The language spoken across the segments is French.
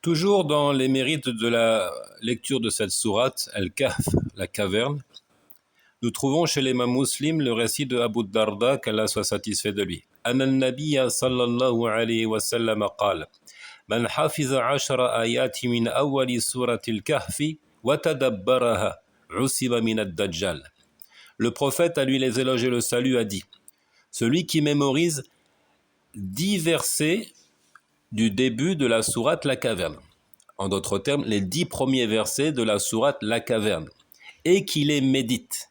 Toujours dans les mérites de la lecture de cette sourate, Al-Kahf, la caverne, nous trouvons chez l'imam Muslim le récit de Abu Darda, qu'Allah soit satisfait de lui. Anna an-nabiyya sallallahu alayhi wa sallam qala man hafiza 10 ayati min awwali surati al-Kahfi wa tadabbaraha usiba min ad-dajjal. Le prophète, à lui les éloges et le salut, a dit: celui qui mémorise 10 versets du début de la sourate La Caverne, en d'autres termes, les 10 premiers versets de la sourate La Caverne, et qui les médite,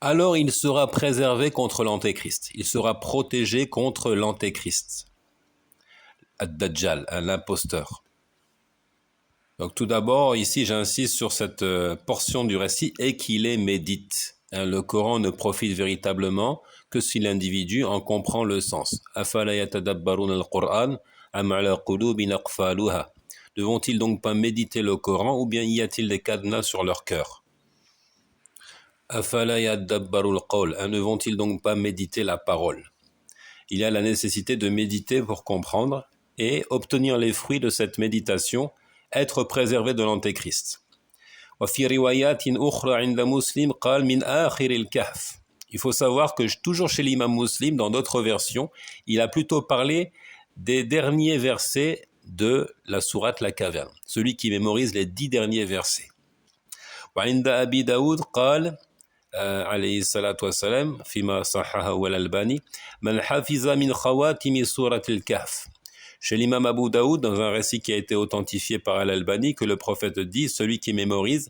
alors il sera préservé contre l'antéchrist, il sera protégé contre l'antéchrist, Ad-Dajjal, l'imposteur. Donc tout d'abord, ici j'insiste sur cette portion du récit, et qui les médite. Le Coran ne profite véritablement que si l'individu en comprend le sens. Afala yatadabbaruna al-Qur'an am ala qulubin aqfaluha. Ne vont-ils donc pas méditer le Coran, ou bien y a-t-il des cadenas sur leur cœur? Afala yadabbaru al-qawl. Ne vont-ils donc pas méditer la parole? Il y a la nécessité de méditer pour comprendre et obtenir les fruits de cette méditation, être préservé de l'antéchrist. وفي روايات أخرى عند مسلم قال من آخر الكهف. Il faut savoir que toujours chez l'imam Muslim, dans d'autres versions, il a plutôt parlé des derniers versets de la sourate La Caverne, celui qui mémorise les 10 derniers versets. وعند أبي داود قال عليه الصلاة والسلام فيما صححه الألباني من حفظ من خواتم سورة الكهف. Chez l'imam Abu Daoud, dans un récit qui a été authentifié par Al-Albani, que le prophète dit, celui qui mémorise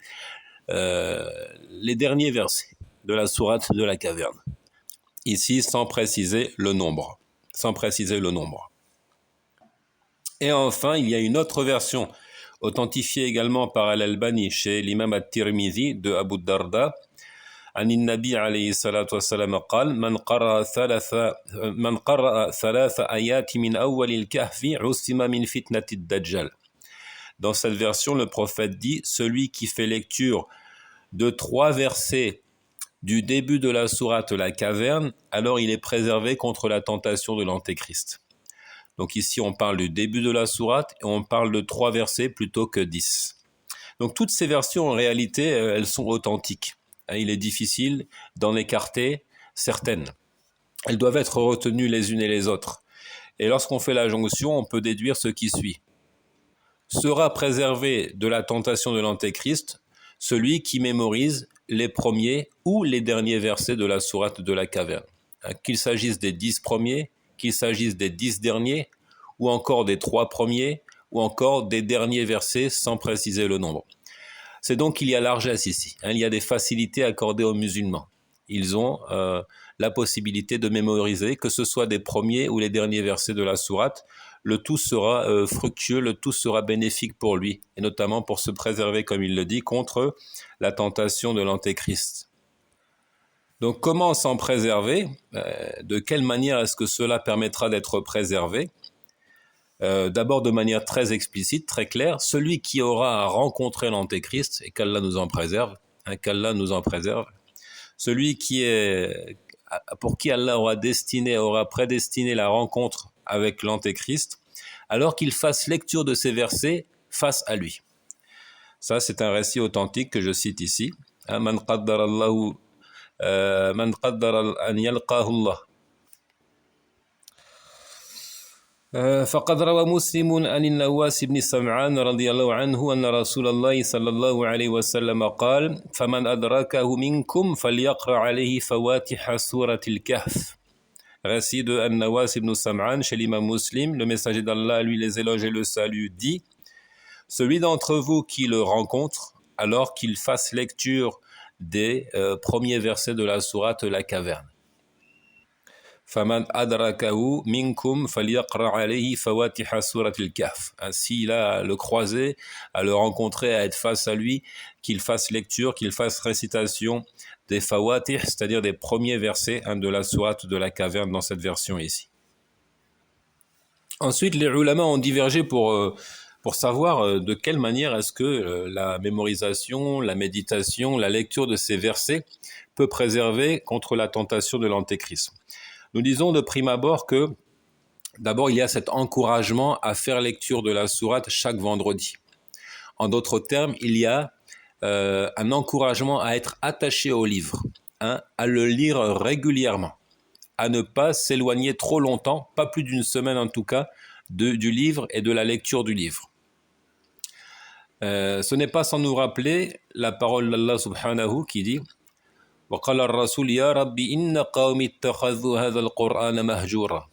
les derniers versets de la sourate de la caverne. Ici, sans préciser le nombre. Sans préciser le nombre. Et enfin, il y a une autre version, authentifiée également par Al-Albani, chez l'imam At-Tirmidhi de Abu Darda, عن النبي عليه الصلاة والسلام قال من قرأ ثلاث آيات من أول الكهف عصم من فتنة الدجال. Dans cette version, le prophète dit: celui qui fait lecture de 3 versets du début de la sourate La Caverne, alors il est préservé contre la tentation de l'antéchrist. Donc ici, on parle du début de la sourate et on parle de 3 versets plutôt que 10. Donc toutes ces versions, en réalité, elles sont authentiques. Il est difficile d'en écarter certaines. Elles doivent être retenues les unes et les autres. Et lorsqu'on fait la jonction, on peut déduire ce qui suit. Sera préservé de la tentation de l'antéchrist celui qui mémorise les premiers ou les derniers versets de la sourate de la caverne. Qu'il s'agisse des 10 premiers, qu'il s'agisse des 10 derniers, ou encore des 3 premiers, ou encore des derniers versets sans préciser le nombre. C'est donc qu'il y a largesse ici. Il y a des facilités accordées aux musulmans. Ils ont la possibilité de mémoriser, que ce soit des premiers ou les derniers versets de la sourate. Le tout sera fructueux, le tout sera bénéfique pour lui, et notamment pour se préserver, comme il le dit, contre la tentation de l'antéchrist. Donc comment s'en préserver? De quelle manière est-ce que cela permettra d'être préservé? D'abord de manière très explicite, très claire, celui qui aura à rencontrer l'antéchrist, et qu'Allah nous en préserve, qu'Allah nous en préserve, celui pour qui Allah aura prédestiné la rencontre avec l'antéchrist, alors qu'il fasse lecture de ces versets face à lui. Ça, c'est un récit authentique que je cite ici. Man qaddara an yalqahu Allah. فقد روى مسلم عن النواس بن سمعان رضي الله عنه أن رسول الله صلى الله عليه وسلم قال فمن أدركه منكم فليقرأ عليه فواتح سورة الكهف. Récit de An-Nawas ibn Sam'an chez l'imam Muslim, le messager d'Allah, lui les éloges et le salut, dit: celui d'entre vous qui le rencontre, alors qu'il fasse lecture des premiers versets de la sourate La Caverne. فَمَنْ أَدْرَكَهُ مِنْكُمْ فَلْيَقْرَأْ عَلَيْهِ فَوَاتِحَ سُورَةِ الْكَهْفِ. Ainsi, il a à le croiser, à le rencontrer, à être face à lui, qu'il fasse lecture, qu'il fasse récitation des fawatih, c'est-à-dire des premiers versets de la sourate de la caverne dans cette version ici. Ensuite, les ulama ont divergé pour savoir de quelle manière est-ce que la mémorisation, la méditation, la lecture de ces versets peut préserver contre la tentation de l'antéchrist. Nous disons de prime abord que D'abord, il y a cet encouragement à faire lecture de la sourate chaque vendredi. En d'autres termes, il y a un encouragement à être attaché au livre, à le lire régulièrement, à ne pas s'éloigner trop longtemps, pas plus d'une semaine en tout cas, du livre et de la lecture du livre. Ce n'est pas sans nous rappeler la parole d'Allah subhanahu qui dit وَقَالَ الرَّسُولُ يَا رَبِّ إِنَّ قَوْمِ اتَّخَذُوا هَذَا الْقُرْآنَ مَهْجُورًا.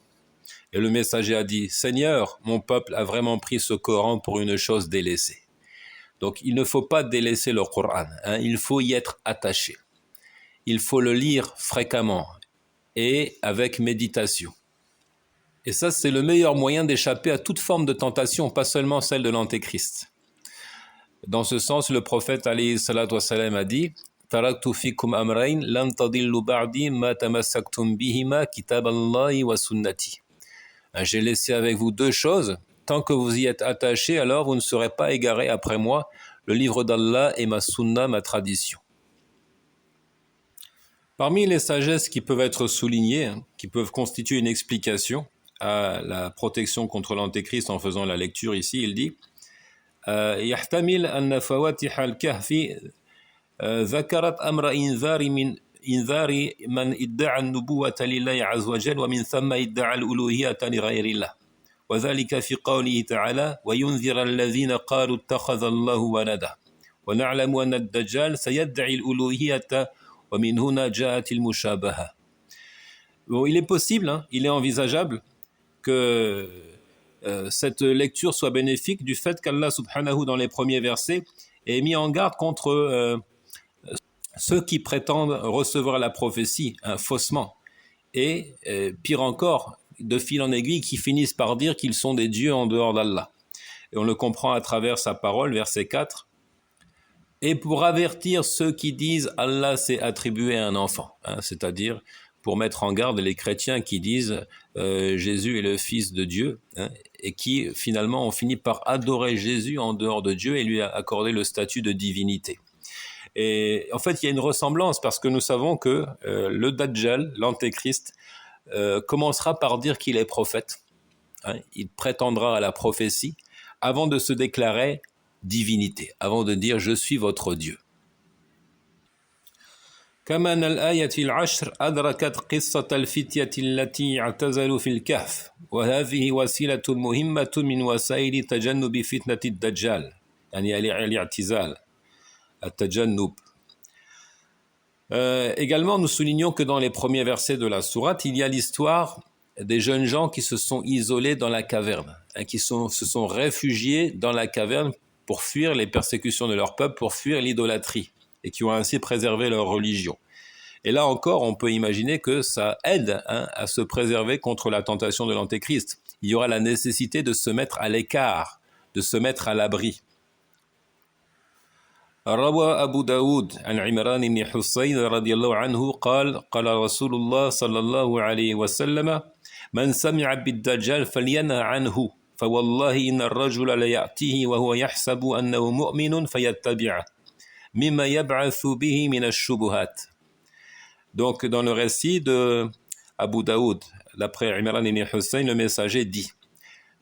Et le messager a dit, Seigneur, mon peuple a vraiment pris ce Coran pour une chose délaissée. Donc il ne faut pas délaisser le Coran, il faut y être attaché. Il faut le lire fréquemment et avec méditation. Et ça, c'est le meilleur moyen d'échapper à toute forme de tentation, pas seulement celle de l'antéchrist. Dans ce sens, le prophète alayhi salatu wassalam a dit Taraktu fikum amrayn lan tadillu ba'di ma tamassaktum bihima kitaballahi wa sunnati. J'ai laissé avec vous deux choses. Tant que vous y êtes attachés, alors vous ne serez pas égarés après moi, le livre d'Allah et ma sunna, ma tradition. Parmi les sagesses qui peuvent être soulignées, qui peuvent constituer une explication à la protection contre l'antéchrist en faisant la lecture ici, il dit يحتمل أن فواتح الكهف ذكرت أمر إنذار من ادعى النبوة لله عز وجل ومن ثم ادعى الألوهية لغير الله وذلك في قوله تعالى وينذر الذين قالوا اتخذ الله ولدا ونعلم أن الدجال سيدعي الألوهية ومن هنا جاءت المشابهة. Bon, il est possible, il est envisageable que cette lecture soit bénéfique du fait qu'Allah subhanahu dans les premiers versets ait mis en garde contre ceux qui prétendent recevoir la prophétie faussement et pire encore, de fil en aiguille, qui finissent par dire qu'ils sont des dieux en dehors d'Allah. Et on le comprend à travers sa parole, verset 4. Et pour avertir ceux qui disent Allah s'est attribué un enfant, c'est-à-dire pour mettre en garde les chrétiens qui disent Jésus est le fils de Dieu, et qui finalement ont fini par adorer Jésus en dehors de Dieu et lui accorder le statut de divinité. Et en fait, il y a une ressemblance parce que nous savons que le Dajjal, l'antéchrist, commencera par dire qu'il est prophète. Il prétendra à la prophétie avant de se déclarer divinité, avant de dire je suis votre Dieu. كما أن الآية العشر أدركت قصة الفتية التي اعتزلوا في الكهف وهذه وسيلة مهمة من وسائل تجنب فتنة الدجال يعني الاعتزال التجنب. Également, nous soulignons que dans les premiers versets de la sourate, il y a l'histoire des jeunes gens qui se sont isolés dans la caverne, qui se sont réfugiés dans la caverne pour fuir les persécutions de leur peuple, pour fuir l'idolâtrie, et qui ont ainsi préservé leur religion. Et là encore, on peut imaginer que ça aide à se préserver contre la tentation de l'antéchrist. Il y aura la nécessité de se mettre à l'écart, de se mettre à l'abri. روى أبو داود عن عمران بن حسين رضي الله عنه قال قال رسول الله صلى الله عليه وسلم من سمع بالدجال فلينهى عنه فوالله إن الرجل ليأتيه وهو يحسب أنه مؤمن فيتبعه مما يبعث به من الشبهات. Donc dans le récit de Abu Daoud, d'après Imran ibn Hussein, le messager dit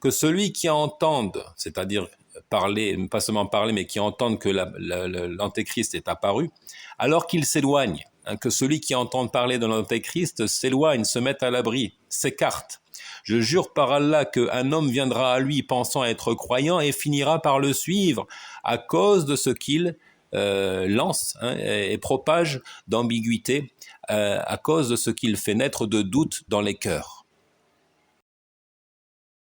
que celui qui entende, c'est-à-dire parler, pas seulement parler, mais qui entendent que l'antéchrist est apparu, alors qu'il s'éloigne, que celui qui entend parler de l'antéchrist s'éloigne, se mette à l'abri, s'écarte. Je jure par Allah qu'un homme viendra à lui pensant être croyant et finira par le suivre à cause de ce qu'il lance et propage d'ambiguïté, à cause de ce qu'il fait naître de doutes dans les cœurs.